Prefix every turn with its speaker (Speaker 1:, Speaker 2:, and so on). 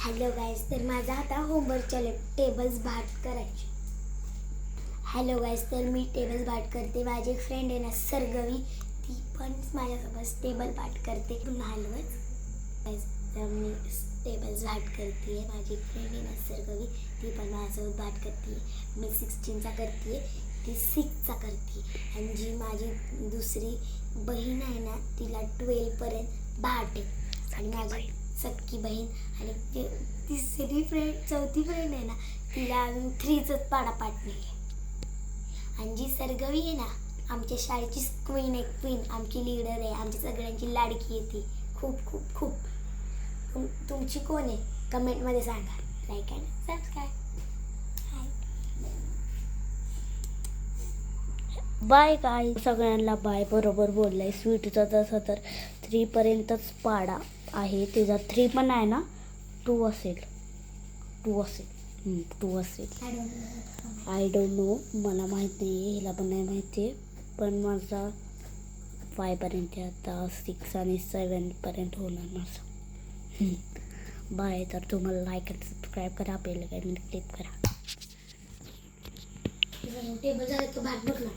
Speaker 1: Hello guys, तर माझा आता होमवर्क चालू टेबल्स भाट करायचे. हॅलो गाईज, तर मी टेबल्स भाट करते. माझी एक फ्रेंड आहे ना सरगवी, ती पण माझ्यासोबत टेबल भाट करते. पुन्हा हलवच गाईज, तर मी टेबल्स भाट करते. माझी एक फ्रेंड आहे ना सरगवी, ती पण माझ्यासोबत भाट करते. मी 16चा करते, ती 6चा करते. आणि जी माझी दुसरी बहीण आहे ना, तिला 12पर्यंत भाट आहे. आणि माझी सक्की बहीण आणि तिसरी फ्रेंड, चौथी फ्रेंड आहे ना, तिला अजून 3चाच पाठ नाही आहे. आणि जी सरगवी आहे ना, आमच्या शाळेची क्वीन आहे. क्वीन आमची लीडर आहे, आमच्या सगळ्यांची लाडकी आहे ती. खूप खूप खूप. तुमची कोण आहे कमेंटमध्ये सांगा. Like and subscribe.
Speaker 2: बाय काय सगळ्यांना बाय. बरोबर बोललाय. स्वीटचा तसा तर 3पर्यंतच पाडा आहे. त्याचा 3 पण आहे ना, 2 असेल. 2 असेल. I don't know. मला माहीत नाही आहे, हिला पण नाही माहिती आहे. पण माझा 5पर्यंत आता 6 आणि 7पर्यंत होणार माझं. बाय. तर तुम्हाला लाईक आणि सबस्क्राईब करा, बेल आयकॉन क्लिक करा.
Speaker 1: टेबल झालं तर भात बघ ना.